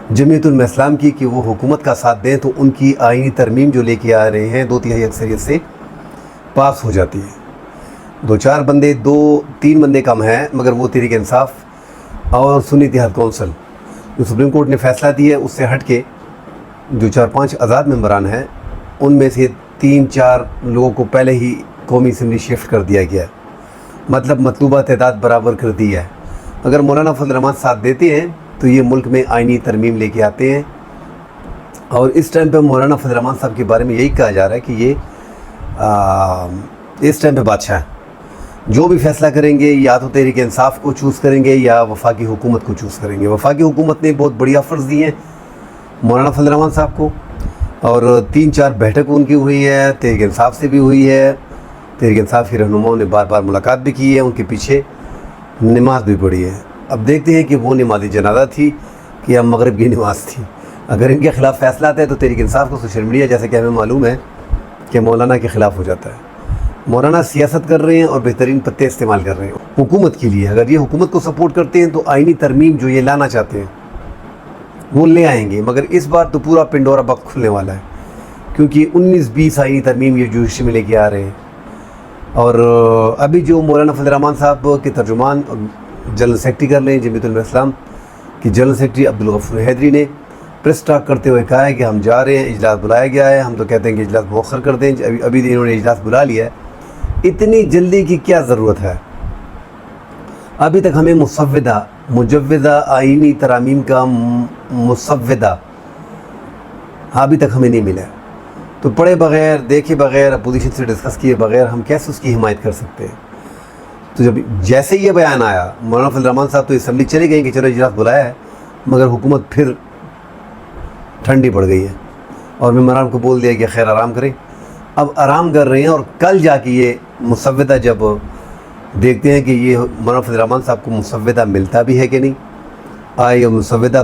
جمعیت علماء اسلام کی کہ وہ حکومت کا ساتھ دیں تو ان کی آئینی ترمیم جو لے کے آ رہے ہیں 2/3 اکثریت سے پاس ہو جاتی ہے۔ 2-3 بندے کم ہیں، مگر وہ تحریک انصاف اور سنی اتحاد کونسل جو سپریم کورٹ نے فیصلہ دیا ہے اس سے ہٹ کے جو 4-5 آزاد ممبران ہیں ان میں سے 3-4 لوگوں کو پہلے ہی قومی اسمبلی شفٹ کر دیا گیا ہے، مطلب مطلوبہ تعداد برابر کر دی ہے۔ اگر مولانا فضل الرحمان ساتھ دیتے ہیں تو یہ ملک میں آئینی ترمیم لے کے آتے ہیں، اور اس ٹائم پہ مولانا فضل الرحمان صاحب کے بارے میں یہی کہا جا رہا ہے کہ یہ اس ٹائم پہ بادشاہ ہیں، جو بھی فیصلہ کریں گے یا تو تحریک انصاف کو چوز کریں گے یا وفاقی حکومت کو چوز کریں گے۔ وفاقی حکومت نے بہت بڑی آفرز دی ہیں مولانا فضل الرحمان صاحب کو، اور 3-4 بیٹھک ان کی ہوئی ہے، تحریک انصاف سے بھی ہوئی ہے، تحریک انصاف کے رہنماؤں نے بار بار ملاقات بھی کی ہے، ان کے پیچھے نماز بھی پڑھی ہے۔ اب دیکھتے ہیں کہ وہ نماز جنازہ تھی کہ یا مغرب کی نماز تھی۔ اگر ان کے خلاف فیصلہ آتا ہے تو تحریک انصاف کو سوشل میڈیا جیسے کہ ہمیں معلوم ہے کہ مولانا کے خلاف ہو جاتا ہے۔ مولانا سیاست کر رہے ہیں اور بہترین پتے استعمال کر رہے ہیں حکومت کے لیے۔ اگر یہ حکومت کو سپورٹ کرتے ہیں تو آئینی ترمیم جو یہ لانا چاہتے ہیں وہ لے آئیں گے، مگر اس بار تو پورا پنڈورا باکس کھلنے والا ہے، کیونکہ 19-20 آئینی ترمیم یہ جوڈیشری میں لے کے آ رہے ہیں۔ اور ابھی جو مولانا فضل الرحمان صاحب کے ترجمان جنرل سیکرٹری کر رہے ہیں جمعیت علماء اسلام کی جنرل سیکرٹری عبدالغفور حیدری نے پریس ٹاک کرتے ہوئے کہا ہے کہ ہم جا رہے ہیں، اجلاس بلایا گیا ہے، ہم تو کہتے ہیں کہ اجلاس مؤخر کر دیں، ابھی انہوں نے اجلاس بلا لیا ہے، اتنی جلدی کی کیا ضرورت ہے؟ ابھی تک ہمیں مجوزہ آئینی ترامیم کا مسودہ ابھی تک ہمیں نہیں ملا، تو پڑھے بغیر دیکھے بغیر اپوزیشن سے ڈسکس کیے بغیر ہم کیسے اس کی حمایت کر سکتے ہیں؟ تو جب جیسے یہ بیان آیا مولانا فضل الرحمان صاحب تو اسمبلی چلے گئے کہ چلو اجلاس بلایا ہے، مگر حکومت پھر ٹھنڈی پڑ گئی ہے اور ممبران کو بول دیا کہ خیر آرام کریں۔ اب آرام کر رہے ہیں، اور کل جا کے یہ مسودہ جب دیکھتے ہیں کہ یہ مولانا فضل الرحمان صاحب کو مسودہ ملتا بھی ہے کہ نہیں، یہ مسودہ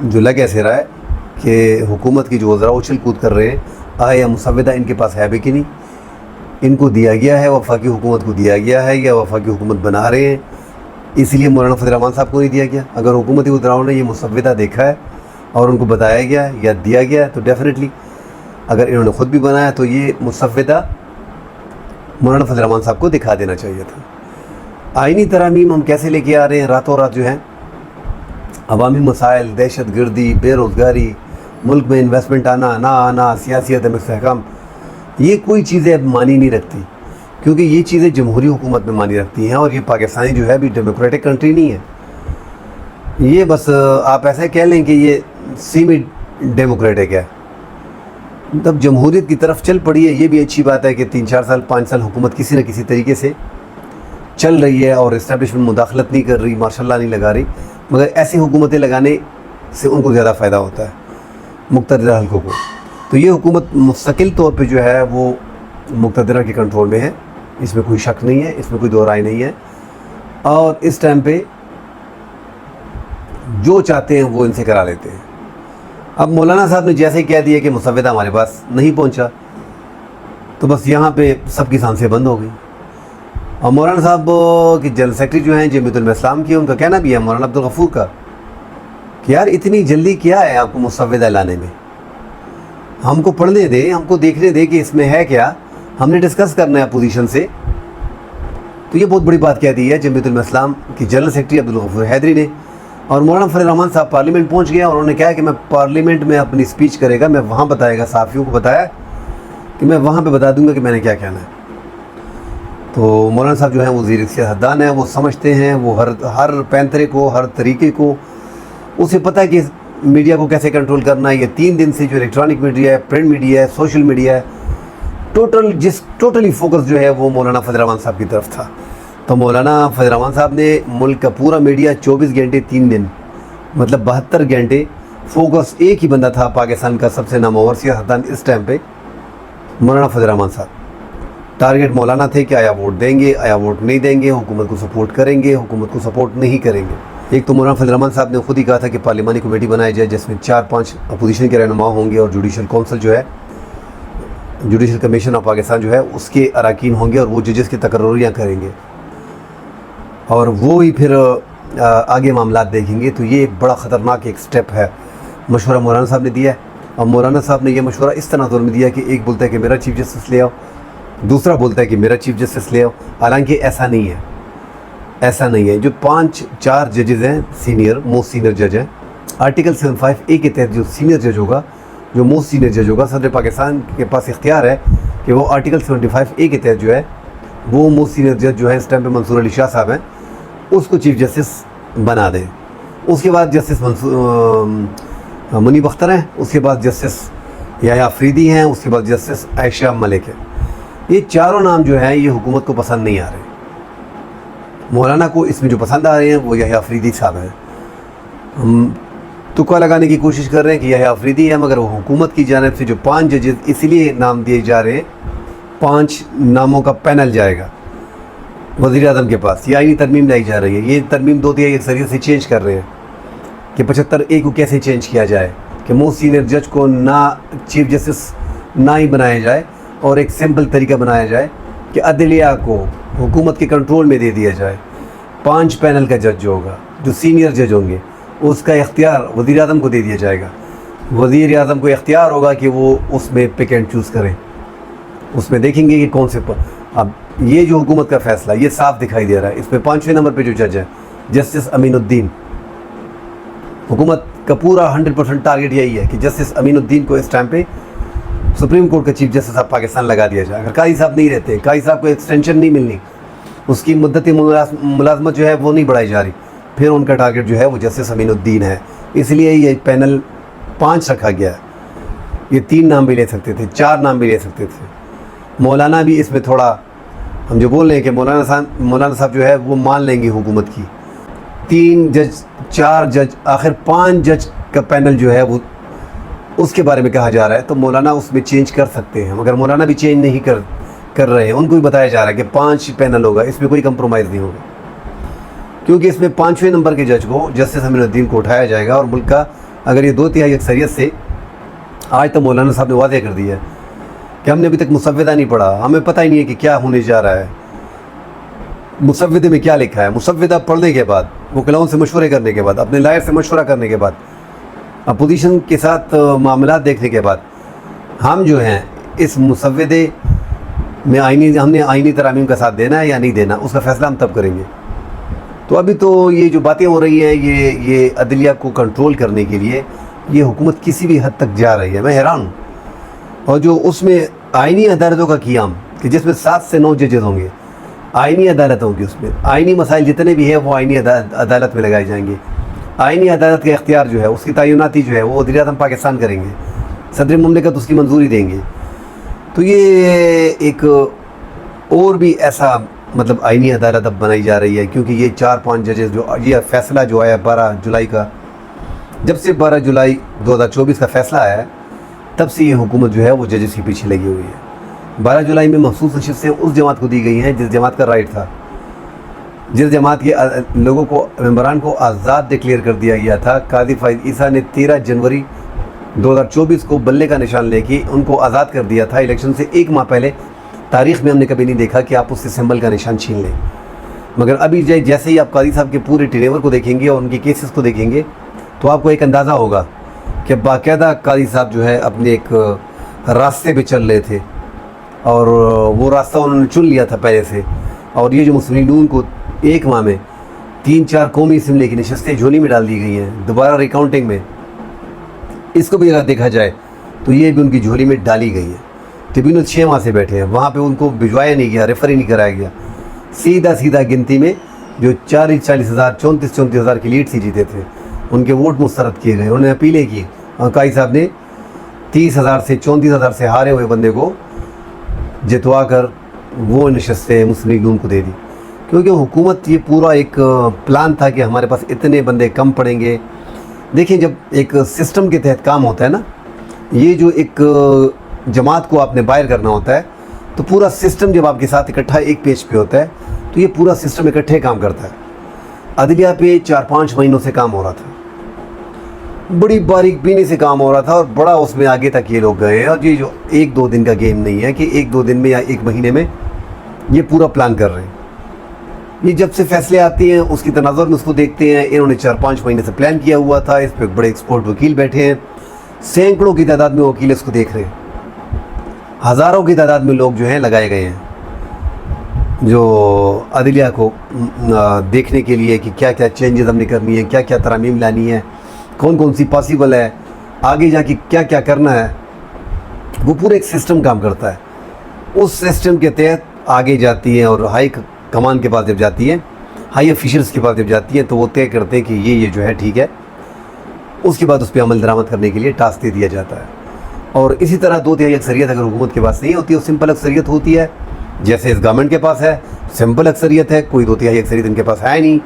جو لگ ایسے رہا ہے کہ حکومت کی جو وزراء اچھل کود کر رہے ہیں، یہ مسودہ ان کے پاس ہے بھی کہ نہیں، ان کو دیا گیا ہے، وفاقی حکومت کو دیا گیا ہے یا وفاقی حکومت بنا رہے ہیں، اس لیے مولانا فضل الرحمان صاحب کو نہیں دیا گیا۔ اگر حکومتی وزراؤں نے یہ مسودہ دیکھا ہے اور ان کو بتایا گیا ہے یا دیا گیا ہے تو ڈیفینیٹلی اگر انہوں نے خود بھی بنایا تو یہ مسودہ مولانا فضل الرحمان صاحب کو دکھا دینا چاہیے تھا۔ آئینی ترامیم ہم کیسے لے کے آ رہے ہیں؟ راتوں رات جو ہے عوامی مسائل، دہشت گردی، بے روزگاری، ملک میں انویسٹمنٹ آنا نہ آنا، سیاسی عدم استحکام، یہ کوئی چیزیں اب معنی نہیں رکھتی، کیونکہ یہ چیزیں جمہوری حکومت میں معنی رکھتی ہیں، اور یہ پاکستانی جو ہے ابھی ڈیموکریٹک کنٹری نہیں ہے۔ یہ بس آپ ایسے کہہ لیں کہ یہ سیمی ڈیموکریٹک ہے، تب جمہوریت کی طرف چل پڑی ہے۔ یہ بھی اچھی بات ہے کہ 3-4 سال 5 سال حکومت کسی نہ کسی طریقے سے چل رہی ہے اور اسٹیبلشمنٹ مداخلت نہیں کر رہی، ماشاء اللہ نہیں لگا رہی، مگر ایسی حکومتیں لگانے سے ان کو زیادہ فائدہ ہوتا ہے مقتدرہ حلقوں کو۔ تو یہ حکومت مستقل طور پہ جو ہے وہ مقتدرہ کے کنٹرول میں ہے، اس میں کوئی شک نہیں ہے، اس میں کوئی دو رائے نہیں ہے، اور اس ٹائم پہ جو چاہتے ہیں وہ ان سے کرا لیتے ہیں۔ اب مولانا صاحب نے جیسے ہی کہہ دیا کہ مسودہ ہمارے پاس نہیں پہنچا تو بس یہاں پہ سب کی سانسیں بند ہو گئی۔ اور مولانا صاحب کی جنرل سیکرٹری جو ہیں جمعیت علماء اسلام کی، ان کا کہنا بھی ہے مولانا عبدالغفور کا کہ یار اتنی جلدی کیا ہے آپ کو مسودہ لانے میں، ہم کو پڑھنے دیں، ہم کو دیکھنے دیں کہ اس میں ہے کیا، ہم نے ڈسکس کرنا ہے اپوزیشن سے۔ تو یہ بہت بڑی بات کہہ دی ہے جمعیت علماء اسلام کی جنرل سیکرٹری عبدالغفور حیدری نے۔ اور مولانا فضل الرحمان صاحب پارلیمنٹ پہنچ گیا اور انہوں نے کہا کہ میں پارلیمنٹ میں اپنی اسپیچ کرے گا، میں وہاں بتائے گا، صحافیوں کو بتایا کہ میں وہاں پہ بتا دوں گا کہ میں نے کیا کہنا ہے۔ تو مولانا صاحب جو ہیں وہ وزیر سیاستدان ہیں، وہ سمجھتے ہیں، وہ ہر پینترے کو، ہر طریقے کو اسے پتہ ہے کہ میڈیا کو کیسے کنٹرول کرنا ہے۔ یہ 3 دن سے جو الیکٹرانک میڈیا ہے، پرنٹ میڈیا ہے، سوشل میڈیا ہے، ٹوٹلی فوکس جو ہے وہ مولانا فضل الرحمان صاحب کی طرف تھا۔ تو مولانا فضل الرحمان صاحب نے ملک کا پورا میڈیا 24 گھنٹے 3 دن مطلب 72 گھنٹے فوکس ایک ہی بندہ تھا، پاکستان کا سب سے نامور سیاستدان اس ٹائم پہ مولانا فضل الرحمان صاحب۔ ٹارگیٹ مولانا تھے کہ آیا ووٹ دیں گے، آیا ووٹ نہیں دیں گے، حکومت کو سپورٹ کریں گے، حکومت کو سپورٹ نہیں کریں گے۔ ایک تو مولانا فضل الرحمان صاحب نے خود ہی کہا تھا کہ پارلیمانی کمیٹی بنائی جائے جس میں 4-5 اپوزیشن کے رہنما ہوں گے، اور جوڈیشل کونسل جو ہے، جوڈیشل کمیشن آف پاکستان جو ہے اس کے اراکین ہوں گے، اور وہ ججز کی تقرریاں کریں گے اور وہ ہی پھر آگے معاملات دیکھیں گے۔ تو یہ ایک بڑا خطرناک ایک سٹیپ ہے مشورہ مولانا صاحب نے دیا ہے، اور مولانا صاحب نے یہ مشورہ اس تناظر میں دیا کہ ایک بولتا ہے کہ میرا چیف جسٹس لے آؤ، دوسرا بولتا ہے کہ میرا چیف جسٹس لے آؤ، حالانکہ ایسا نہیں ہے، ایسا نہیں ہے۔ جو 4 ججز ہیں سینئر، موسٹ سینئر جج ہیں، آرٹیکل 75A کے تحت جو سینئر جج ہوگا، جو موسٹ سینئر جج ہوگا، صدر پاکستان کے پاس اختیار ہے کہ وہ آرٹیکل 75A کے تحت جو ہے وہ موسٹ سینئر جج جو ہے اس ٹائم پہ منصور علی شاہ صاحب ہیں، اس کو چیف جسٹس بنا دیں۔ اس کے بعد جسٹس منیب اختر ہیں، اس کے بعد جسٹس یحییٰ افریدی ہیں، اس کے بعد جسٹس عائشہ ملک ہے۔ یہ چاروں نام جو ہیں یہ حکومت کو پسند نہیں آ رہے۔ مولانا کو اس میں جو پسند آ رہے ہیں وہ یحییٰ افریدی صاحب ہیں۔ ہم تکا لگانے کی کوشش کر رہے ہیں کہ یحییٰ افریدی ہے، مگر وہ حکومت کی جانب سے جو 5 ججز اس لیے نام دیے جا رہے ہیں، 5 ناموں کا پینل جائے گا وزیر اعظم کے پاس۔ یہ آئینی ترمیم لائی جا رہی ہے، یہ ترمیم 2/3 اکثریت سے چینج کر رہے ہیں کہ 75A کو کیسے چینج کیا جائے کہ موسٹ سینئر جج کو نہ چیف جسٹس نہ ہی بنایا جائے، اور ایک سمپل طریقہ بنایا جائے کہ عدلیہ کو حکومت کے کنٹرول میں دے دیا جائے۔ 5 پینل کا جج جو ہوگا، جو سینئر جج ہوں گے، اس کا اختیار وزیر اعظم کو دے دیا جائے گا۔ وزیر اعظم کو اختیار ہوگا کہ وہ اس میں پک اینڈ چوز کریں، اس میں دیکھیں گے کہ کون سے اب یہ جو حکومت کا فیصلہ یہ صاف دکھائی دے رہا ہے۔ اس میں 5ویں نمبر پہ جو جج ہے جسٹس امین الدین، حکومت کا پورا 100% ٹارگیٹ یہی ہے کہ جسٹس امین الدین کو اس ٹائم پہ سپریم کورٹ کا چیف جسٹس آف پاکستان لگا دیا جائے۔ اگر قاضی صاحب نہیں رہتے، قاضی صاحب کو ایکسٹینشن نہیں ملنی، اس کی مدت ملازمت جو ہے وہ نہیں بڑھائی جا رہی، پھر ان کا ٹارگیٹ جو ہے وہ جسٹس امین الدین ہے۔ اس لیے یہ پینل 5 رکھا گیا ہے۔ یہ 3 نام بھی لے سکتے تھے، 4 نام بھی لے سکتے تھے۔ مولانا بھی اس میں تھوڑا، ہم جو بول رہے ہیں کہ مولانا صاحب جو ہے وہ مان لیں گے حکومت کی۔ 3 جج، 4 جج، آخر 5 جج کا پینل جو ہے وہ اس کے بارے میں کہا جا رہا ہے، تو مولانا اس میں چینج کر سکتے ہیں، مگر مولانا بھی چینج نہیں کر رہے ہیں۔ ان کو بھی بتایا جا رہا ہے کہ 5 پینل ہوگا، اس میں کوئی کمپرومائز نہیں ہوگا، کیونکہ اس میں 5ویں نمبر کے جج کو جسٹس امین الدین کو اٹھایا جائے گا، اور ملک کا اگر یہ 2/3 اکثریت سے، آج تو مولانا صاحب نے واضح کر دیا ہے کہ ہم نے ابھی تک مسودہ نہیں پڑھا، ہمیں پتہ ہی نہیں ہے کہ کیا ہونے جا رہا ہے، مسودے میں کیا لکھا ہے۔ مسودہ پڑھنے کے بعد، وکلاؤں سے مشورے کرنے کے بعد، اپنے لائر سے مشورہ کرنے کے بعد، اپوزیشن کے ساتھ معاملات دیکھنے کے بعد، ہم جو ہیں اس مسودے میں ہم نے آئینی ترامیم کا ساتھ دینا ہے یا نہیں دینا، اس کا فیصلہ ہم تب کریں گے۔ تو ابھی تو یہ جو باتیں ہو رہی ہیں یہ عدلیہ کو کنٹرول کرنے کے لیے یہ حکومت کسی بھی حد تک جا رہی ہے، میں حیران ہوں۔ اور جو اس میں آئینی عدالتوں کا قیام، کہ جس میں 7 سے 9 ججز ہوں گے، آئینی عدالت ہوگی، اس میں آئینی مسائل جتنے بھی ہیں وہ آئینی عدالت میں لگائے جائیں گے۔ آئینی عدالت کا اختیار جو ہے، اس کی تعیناتی جو ہے وہ وزیر اعظم پاکستان کریں گے، صدر مملکت اس کی منظوری دیں گے۔ تو یہ ایک اور بھی ایسا مطلب آئینی عدالت اب بنائی جا رہی ہے، کیونکہ یہ 4-5 ججز جو یہ فیصلہ جو آیا 12 جولائی کا، جب سے 12 جولائی 2024 کا فیصلہ آیا ہے، تب سے یہ حکومت جو ہے وہ ججز کے پیچھے لگی ہوئی ہے۔ 12 جولائی میں مخصوص نشستیں اس جماعت کو دی گئی ہیں جس جماعت کا رائٹ تھا، جس جماعت کے لوگوں کو، ممبران کو آزاد ڈکلیئر کر دیا گیا تھا۔ قاضی فائز عیسیٰ نے 13 جنوری 2024 کو بلے کا نشان لے کے ان کو آزاد کر دیا تھا۔ الیکشن سے 1 ماہ پہلے تاریخ میں ہم نے کبھی نہیں دیکھا کہ آپ اس سے سمبل کا نشان چھین لیں، مگر ابھی جیسے ہی آپ قاضی صاحب کے پورے ٹینیور کو دیکھیں گے اور ان کے کیسز کو دیکھیں گے تو آپ کو ایک اندازہ ہوگا کہ باقاعدہ قاضی صاحب جو ہے اپنے ایک راستے پہ چل رہے تھے، اور وہ راستہ انہوں نے چن لیا تھا پہلے سے۔ اور یہ جو مسلم نون کو 1 ماہ میں 3-4 قومی اسمبلی کی نشستیں جھولی میں ڈال دی گئی ہیں دوبارہ ریکاؤنٹنگ میں، اس کو بھی اگر دیکھا جائے تو یہ بھی ان کی جھولی میں ڈالی گئی ہے۔ ٹریبیونل 6 ماہ سے بیٹھے ہیں وہاں پہ، ان کو بھجوایا نہیں گیا، ریفر ہی نہیں کرایا گیا، سیدھا گنتی میں جو 40 ہزار 34 ہزار کی لیڈ سے جیتے تھے ان کے ووٹ مسترد کیے گئے، انہوں نے اپیلیں کی، اور قاضی صاحب نے 30,000 سے 34,000 سے ہارے ہوئے بندے کو جتوا کر وہ نشستیں مسلم لیگ نون کو دے دی، کیونکہ حکومت یہ پورا ایک پلان تھا کہ ہمارے پاس اتنے بندے کم پڑیں گے۔ دیکھیں جب ایک سسٹم کے تحت کام ہوتا ہے نا، یہ جو ایک جماعت کو آپ نے باہر کرنا ہوتا ہے تو پورا سسٹم جب آپ کے ساتھ اکٹھا ایک پیج پہ ہوتا ہے تو یہ پورا سسٹم اکٹھے کام کرتا ہے۔ عدلیہ پہ 4-5 مہینوں سے کام ہو رہا تھا، بڑی باریک بینی سے کام ہو رہا تھا، اور بڑا اس میں آگے تک یہ لوگ گئے ہیں، اور یہ جو 1-2 دن کا گیم نہیں ہے کہ 1-2 دن میں یا 1 مہینے میں یہ پورا پلان کر رہے ہیں۔ یہ جب سے فیصلے آتے ہیں اس کی تناظر میں اس کو دیکھتے ہیں. انہوں نے 4-5 مہینے سے پلان کیا ہوا تھا. اس پہ بڑے ایکسپورٹ وکیل بیٹھے ہیں, سینکڑوں کی تعداد میں وکیل اس کو دیکھ رہے ہیں, ہزاروں کی تعداد میں لوگ جو ہیں لگائے گئے ہیں جو عدلیہ کو دیکھنے کے لیے کہ کیا کیا چینجز ہم نے کرنی ہے, کیا کیا ترامیم لانی ہے, کون کون سی پاسبل ہے, آگے جا کے کیا کیا کرنا ہے. وہ پورے ایک سسٹم کام کرتا ہے. اس سسٹم کے تحت آگے جاتی ہیں اور ہائی کمان کے پاس جب جاتی ہیں, ہائی آفیشلس کے پاس جب جاتی ہیں, تو وہ طے کرتے ہیں کہ یہ جو ہے ٹھیک ہے. اس کے بعد اس پہ عمل درآمد کرنے کے لیے ٹاسک دے دیا جاتا ہے. اور اسی طرح 2/3 اکثریت اگر حکومت کے پاس نہیں ہوتی, وہ سمپل اکثریت ہوتی ہے, جیسے اس گورنمنٹ کے پاس ہے سمپل اکثریت ہے, کوئی 2/3 اکثریت ان کے پاس ہے نہیں.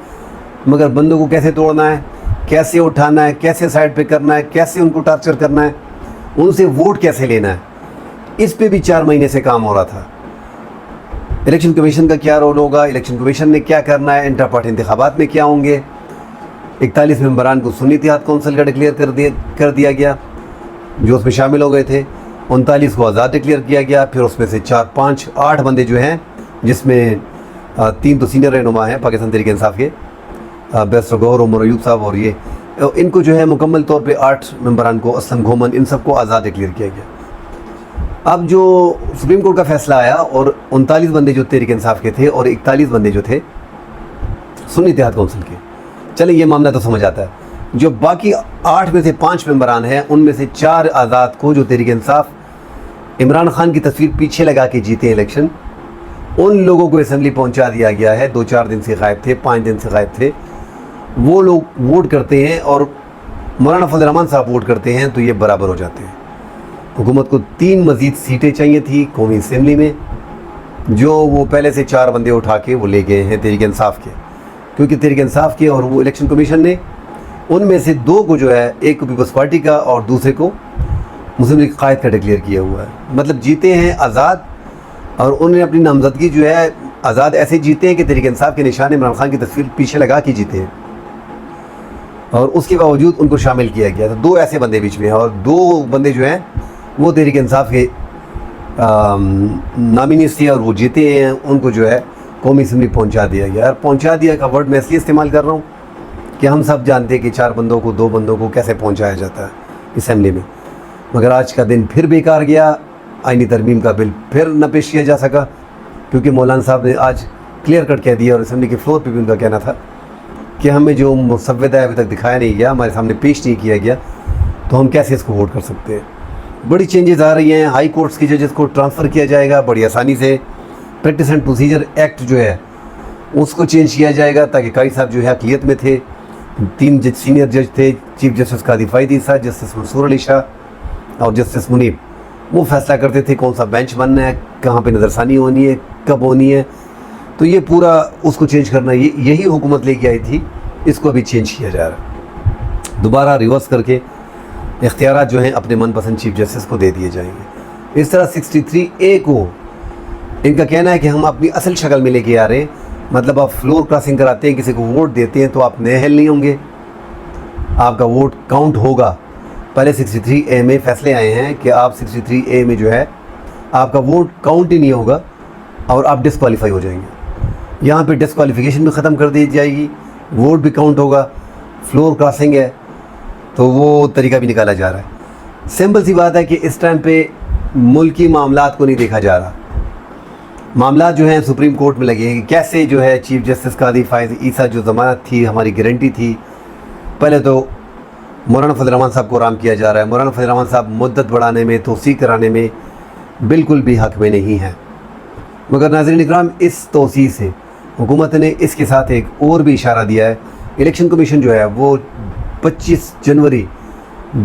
مگر بندوں کو کیسے توڑنا ہے, کیسے اٹھانا ہے, کیسے سائڈ پہ کرنا ہے, کیسے ان کو ٹارچر کرنا ہے, ان سے ووٹ کیسے لینا ہے, اس پہ بھی 4 مہینے سے کام ہو رہا تھا. الیکشن کمیشن کا کیا رول ہوگا, الیکشن کمیشن نے کیا کرنا ہے, انٹرا پارٹی انتخابات میں کیا ہوں گے. 41 ممبران کو سنی اتحاد کونسل کا ڈکلیئر کر دیا گیا جو اس میں شامل ہو گئے تھے. 39 کو آزاد ڈکلیئر کیا گیا. پھر اس میں سے 4 5 8 بندے جو ہیں, جس میں 3 تو سینئر رہنما ہیں پاکستان تحریک انصاف کے, بیرسٹر گوہر عمر ایوب صاحب, اور یہ ان کو جو ہے مکمل طور پہ 8 ممبران کو, اسلم گھومن, ان سب کو آزاد ڈکلیئر کیا گیا. اب جو سپریم کورٹ کا فیصلہ آیا اور 39 بندے جو تحریک انصاف کے تھے اور 41 بندے جو تھے سنی اتحاد کونسل کے, چلیں یہ معاملہ تو سمجھ آتا ہے. جو باقی 8 میں سے 5 ممبران ہیں, ان میں سے 4 آزاد کو جو تحریک انصاف عمران خان کی تصویر پیچھے لگا کے جیتے الیکشن, ان لوگوں کو اسمبلی پہنچا دیا گیا ہے. 2-4 دن سے غائب تھے, 5 دن سے غائب تھے. وہ لوگ ووٹ کرتے ہیں اور مولانا فضل الرحمان صاحب ووٹ کرتے ہیں, تو یہ برابر ہو جاتے ہیں. حکومت کو 3 مزید سیٹیں چاہیے تھی قومی اسمبلی میں, جو وہ پہلے سے 4 بندے اٹھا کے وہ لے گئے ہیں تحریک انصاف کے, کیونکہ تحریک انصاف کے اور وہ الیکشن کمیشن نے ان میں سے 2 کو جو ہے, ایک کو پیپلز پارٹی کا اور دوسرے کو مسلم لیگ قائد کا ڈکلیئر کیا ہوا ہے. مطلب جیتے ہیں آزاد, اور انہوں نے اپنی نامزدگی جو ہے آزاد ایسے جیتے ہیں کہ تحریک انصاف کے نشان عمران خان کی تصویر پیچھے لگا کے جیتے ہیں, اور اس کے باوجود ان کو شامل کیا گیا. تو 2 ایسے بندے بیچ میں ہیں, اور 2 بندے جو ہیں وہ تحریک انصاف کے نامینیز تھے اور وہ جیتے ہیں. ان کو جو ہے قومی اسمبلی پہنچا دیا گیا. اور پہنچا دیا کا ورڈ میں اس لیے استعمال کر رہا ہوں کہ ہم سب جانتے ہیں کہ 4 بندوں کو 2 بندوں کو کیسے پہنچایا جاتا ہے اسمبلی میں. مگر آج کا دن پھر بیکار گیا, آئینی ترمیم کا بل پھر نہ پیش کیا جا سکا, کیونکہ مولانا صاحب نے آج کلیئر کٹ کہہ دیا, اور اسمبلی کے فلور پہ بھی ان کا کہنا تھا کہ ہمیں جو مسودہ ابھی تک دکھایا نہیں گیا, ہمارے سامنے پیش نہیں کیا گیا, تو ہم کیسے اس کو ووٹ کر سکتے ہیں. بڑی چینجز آ رہی ہیں. ہائی کورٹس کے ججز کو ٹرانسفر کیا جائے گا بڑی آسانی سے. پریکٹس اینڈ پروسیجر ایکٹ جو ہے اس کو چینج کیا جائے گا, تاکہ قاضی صاحب جو ہے اقلیت میں تھے, 3 سینئر جج تھے, چیف جسٹس قاضی فائد عیسیٰ, جسٹس منصور علی شاہ اور جسٹس منیب, وہ فیصلہ کرتے تھے کون سا بینچ بننا ہے, کہاں پہ نظر ثانی ہونی ہے, کب ہونی ہے. تو یہ پورا اس کو چینج کرنا, یہی حکومت لے کے آئی تھی, اس کو ابھی چینج کیا جا رہا ہے. دوبارہ ریورس کر کے اختیارات جو ہیں اپنے من پسند چیف جسٹس کو دے دیے جائیں گے. اس طرح 63A کو ان کا کہنا ہے کہ ہم اپنی اصل شکل میں لے کے آ رہے ہیں. مطلب آپ فلور کراسنگ کراتے ہیں, کسی کو ووٹ دیتے ہیں, تو آپ نئے اہل نہیں ہوں گے, آپ کا ووٹ کاؤنٹ ہوگا. پہلے 63A میں فیصلے آئے ہیں کہ آپ 63A میں جو ہے آپ کا ووٹ کاؤنٹ ہی نہیں ہوگا اور آپ ڈسکوالیفائی ہو جائیں گے. یہاں پہ ڈسکوالیفیکیشن بھی ختم کر دی جائے گی, ووٹ بھی کاؤنٹ ہوگا. فلور کراسنگ ہے تو وہ طریقہ بھی نکالا جا رہا ہے. سمپل سی بات ہے کہ اس ٹائم پہ ملکی معاملات کو نہیں دیکھا جا رہا. معاملات جو ہیں سپریم کورٹ میں لگے ہیں کہ کیسے جو ہے چیف جسٹس قاضی فائز عیسیٰ جو ضمانت تھی, ہماری گارنٹی تھی. پہلے تو مولانا فضل الرحمان صاحب کو آرام کیا جا رہا ہے. مولانا فضل الرحمان صاحب مدت بڑھانے میں, توسیع کرانے میں بالکل بھی حق میں نہیں ہیں. مگر ناظرین اکرام, اس توسیع سے حکومت نے اس کے ساتھ ایک اور بھی اشارہ دیا ہے. الیکشن کمیشن جو ہے وہ 25 جنوری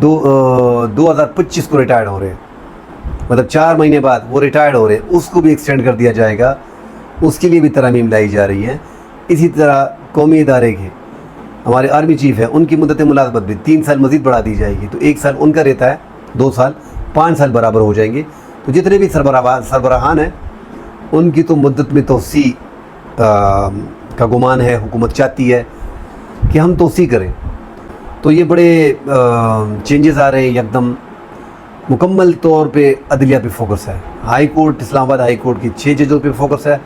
2025 کو ریٹائرڈ ہو رہے ہیں, مطلب 4 مہینے بعد وہ ریٹائرڈ ہو رہے ہیں. اس کو بھی ایکسٹینڈ کر دیا جائے گا, اس کے لیے بھی ترامیم لائی جا رہی ہیں. اسی طرح قومی ادارے کے ہمارے آرمی چیف ہیں, ان کی مدت ملازمت بھی 3 سال مزید بڑھا دی جائے گی. تو 1 سال ان کا رہتا ہے, 2 سال 5 سال برابر ہو جائیں گے. تو جتنے بھی سربراہان ہیں ان کی تو مدت میں توسیع کا گمان ہے. حکومت چاہتی ہے کہ ہم توسیع کریں. تو یہ بڑے چینجز آ رہے ہیں. یکدم مکمل طور پہ عدلیہ پہ فوکس ہے. ہائی کورٹ, اسلام آباد ہائی کورٹ کی 6 ججوں پہ فوکس ہے.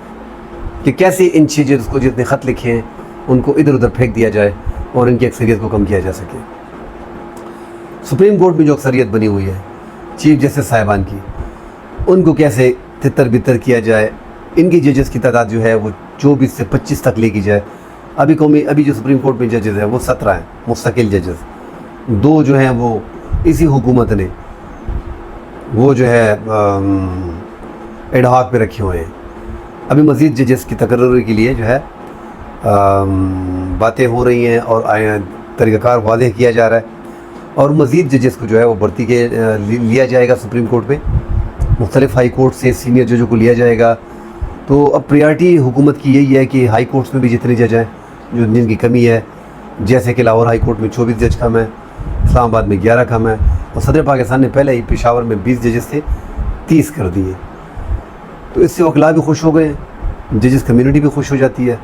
کہ کیسے ان ججز کو جتنے خط لکھے ہیں ان کو ادھر ادھر پھینک دیا جائے اور ان کی اکثریت کو کم کیا جا سکے۔ سپریم کورٹ میں جو اکثریت بنی ہوئی ہے چیف جسٹس صاحبان کی، ان کو کیسے تتر بتر کیا جائے، ان کی ججز کی تعداد جو ہے وہ 24 سے 25 تک لے کی جائے۔ ابھی جو سپریم کورٹ میں ججز ہیں وہ 17 ہیں مستقل ججز، 2 جو ہیں وہ اسی حکومت نے وہ جو ہے ایڈ ہاک پہ رکھے ہوئے ہیں۔ ابھی مزید ججز کی تقرری کے لیے جو ہے باتیں ہو رہی ہیں اور طریقہ کار واضح کیا جا رہا ہے، اور مزید ججز کو جو ہے وہ بھرتی کے لیا جائے گا سپریم کورٹ میں، مختلف ہائی کورٹ سے سینئر ججوں کو لیا جائے گا۔ تو اب پریارٹی حکومت کی یہی ہے کہ ہائی کورٹس میں بھی جتنے جج ہیں جن کی کمی ہے، جیسے کہ لاہور ہائی کورٹ میں 24 جج کم ہے، اسلام آباد میں 11 کم ہے، اور صدر پاکستان نے پہلے ہی پشاور میں 20 ججز تھے 30 کر دیے۔ تو اس سے وکلاء بھی خوش ہو گئے ہیں، ججز کمیونٹی بھی خوش ہو جاتی ہے،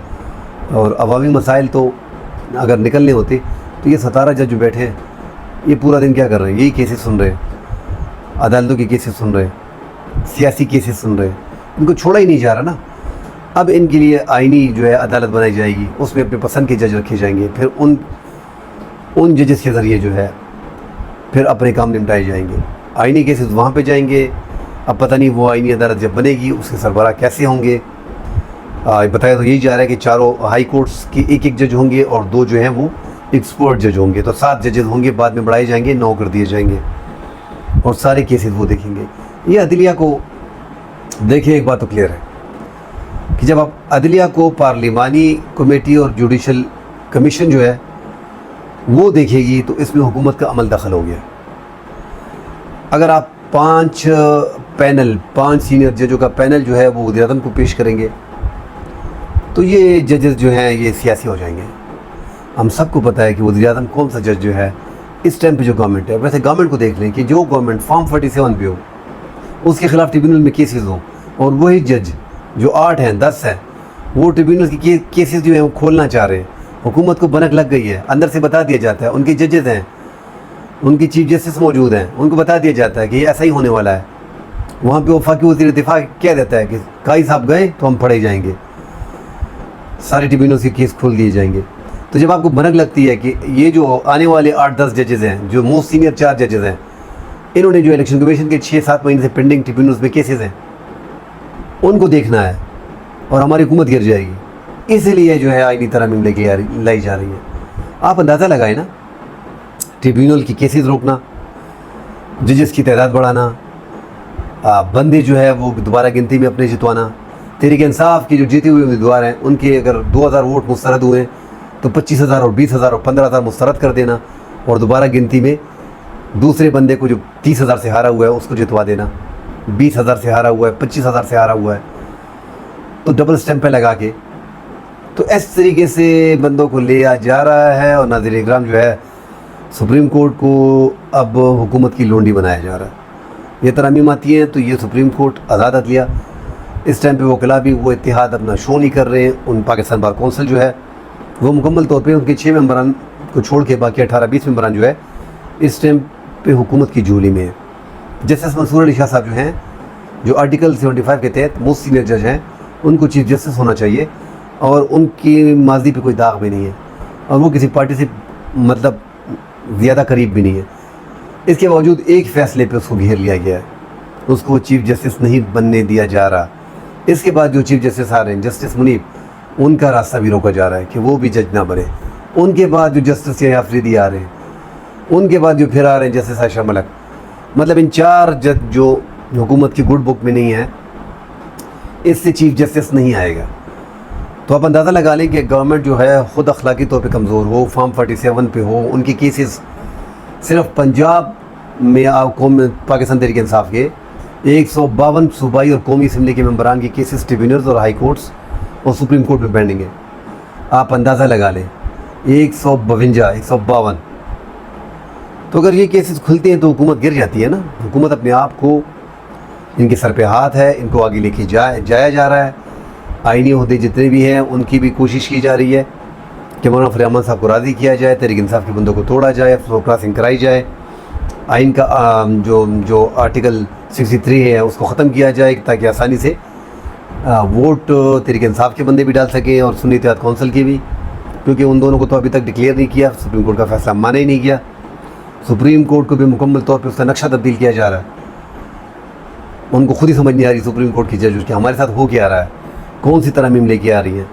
اور عوامی مسائل تو اگر نکلنے ہوتے تو یہ 17 جج جو بیٹھے ہیں یہ پورا دن کیا کر رہے ہیں؟ یہی کیسز سن رہے ہیں، عدالتوں کے کیسز سن رہے ہیں، سیاسی کیسز سن رہے ہیں، ان کو چھوڑا ہی نہیں جا رہا نا۔ اب ان کے لیے آئینی جو ہے عدالت بنائی جائے گی، اس میں اپنے پسند کے جج رکھے جائیں گے، پھر ان ججز کے ذریعے جو ہے پھر اپنے کام نمٹائے جائیں گے، آئینی کیسز وہاں پہ جائیں گے۔ اب پتہ نہیں وہ آئینی عدالت جب بنے گی اس کے سربراہ کیسے ہوں گے۔ بتایا تو یہی جا رہا ہے کہ چاروں ہائی کورٹس کے ایک جج ہوں گے اور 2 جو ہیں وہ ایکسپرٹ جج ہوں گے، تو 7 ججز ہوں گے، بعد میں بڑھائے جائیں گے، 9 کر دیے جائیں گے، اور سارے کیسز وہ دیکھیں گے۔ یہ عدلیہ کو دیکھیں، ایک بات تو کلیئر ہے کہ جب آپ عدلیہ کو پارلیمانی کمیٹی اور جوڈیشل کمیشن جو ہے وہ دیکھے گی تو اس میں حکومت کا عمل دخل ہو گیا۔ اگر آپ 5 سینئر ججوں کا پینل جو ہے وہ وزیر اعظم کو پیش کریں گے تو یہ ججز جو ہیں یہ سیاسی ہو جائیں گے۔ ہم سب کو پتہ ہے کہ وزیر اعظم کون سا جج جو ہے اس ٹائم پہ جو گورنمنٹ ہے، ویسے گورنمنٹ کو دیکھ لیں کہ جو گورنمنٹ فارم 47 پہ ہو اس کے خلاف ٹریبیونل میں کیسز ہوں، اور وہی جج جو 8 ہیں 10 ہیں وہ ٹریبیونل کی کیسز جو ہیں وہ کھولنا چاہ رہے ہیں۔ حکومت کو بنک لگ گئی ہے، اندر سے بتا دیا جاتا ہے، ان کے ججز ہیں، ان کی چیف جسٹس موجود ہیں، ان کو بتا دیا جاتا ہے کہ یہ ایسا ہی ہونے والا ہے۔ وہاں پہ وفاقی وزیر دفاع کہہ دیتا ہے کہ قاضی صاحب گئے تو ہم پڑھے جائیں گے، سارے ٹریبیونل کے کیس کھول دیے جائیں گے۔ تو جب آپ کو بنک لگتی ہے کہ یہ جو آنے والے 8-10 ججز ہیں جو موسٹ سینئر 4 ججز ہیں، انہوں نے جو الیکشن کمیشن کے 6-7 مہینے سے پینڈنگ ٹریبیونلز میں کیسز ہیں ان کو دیکھنا ہے اور ہماری حکومت گر جائے گی، اسی لیے جو ہے آئینی ترامیم لے کے لائی جا رہی ہے۔ آپ اندازہ لگائیں نا، ٹریبیونل کی کیسز روکنا، ججز کی تعداد بڑھانا، بندے جو ہے وہ دوبارہ گنتی میں اپنے جتوانا، تحریک انصاف کی جو جیتے ہوئے امیدوار ہیں ان کے اگر 2000 ووٹ مسترد ہوئے تو 25,000 اور 20,000 اور 15,000 مسترد کر دینا، اور دوبارہ گنتی میں دوسرے بندے کو جو 30,000 سے ہارا ہوا ہے اس کو جتوا دینا، 20,000 سے ہارا ہوا ہے، 25,000 سے ہارا ہوا ہے، تو ڈبل اسٹیمپ پہ لگا کے تو اس طریقے سے بندوں کو لیا جا رہا ہے۔ اور ناظرین اکرام جو ہے سپریم کورٹ کو اب حکومت کی لونڈی بنایا جا رہا ہے۔ یہ ترامیم آتی ہیں تو یہ سپریم کورٹ آزاد عدلیہ، اس ٹائم پہ وکلاء بھی وہ اتحاد اپنا شو نہیں کر رہے ہیں۔ ان پاکستان بار کونسل جو ہے وہ مکمل طور پہ ان کے 6 ممبران کو چھوڑ کے باقی 18-20 ممبران جو ہے اس ٹائم پہ حکومت کی جھولی میں ہے۔ جسٹس منصور علی شاہ صاحب جو ہیں، جو آرٹیکل 75 کے تحت موسٹ سینئر جج ہیں، ان کو چیف جسٹس ہونا چاہیے، اور ان کی ماضی پہ کوئی داغ بھی نہیں ہے، اور وہ کسی پارٹی سے مطلب زیادہ قریب بھی نہیں ہے۔ اس کے باوجود ایک فیصلے پہ اس کو گھیر لیا گیا ہے، اس کو چیف جسٹس نہیں بننے دیا جا رہا۔ اس کے بعد جو چیف جسٹس آ رہے ہیں، جسٹس منیب، ان کا راستہ بھی روکا جا رہا ہے کہ وہ بھی جج نہ بنے۔ ان کے بعد جو جسٹس یا آفریدی آ رہے ہیں، ان کے بعد جو پھر آ رہے ہیں جسٹس عائشہ ملک، مطلب ان 4 جج جو حکومت کی گڈ بک میں نہیں ہیں، اس سے چیف جسٹس نہیں آئے گا۔ تو آپ اندازہ لگا لیں کہ گورنمنٹ جو ہے خود اخلاقی طور پہ کمزور ہو، فارم 47 پہ ہو، ان کے کیسز صرف پنجاب میں پاکستان تحریک انصاف کے 152 صوبائی اور قومی اسمبلی کے ممبران کے کیسز ٹریبیونلز اور ہائی کورٹس اور سپریم کورٹ میں پینڈنگ ہے۔ آپ اندازہ لگا لیں 152۔ تو اگر یہ کیسز کھلتے ہیں تو حکومت گر جاتی ہے نا۔ حکومت اپنے آپ کو، ان کے سر پہ ہاتھ ہے، ان کو آگے لے کے جایا جا رہا ہے۔ آئینی عہدے جتنے بھی ہیں ان کی بھی کوشش کی جا رہی ہے کہ مولانا فضل الرحمان صاحب کو راضی کیا جائے، تحریک انصاف کے بندوں کو توڑا جائے، فلور کراسنگ کرائی جائے، آئین کا جو آرٹیکل 63 ہے اس کو ختم کیا جائے تاکہ آسانی سے ووٹ تحریک انصاف کے بندے بھی ڈال سکیں اور سنی اتحاد کونسل کے بھی، کیونکہ ان دونوں کو تو ابھی تک ڈکلیئر نہیں کیا، سپریم کورٹ کا فیصلہ مانا ہی نہیں کیا. سپریم کورٹ کو بھی مکمل طور پہ اس کا نقشہ تبدیل کیا جا رہا ہے. ان کو خود ہی سمجھ نہیں آ رہی سپریم کورٹ کی جج کہ ہمارے ساتھ ہو کیا آ رہا ہے، کون سی ترامیم لے کے آ رہی ہیں.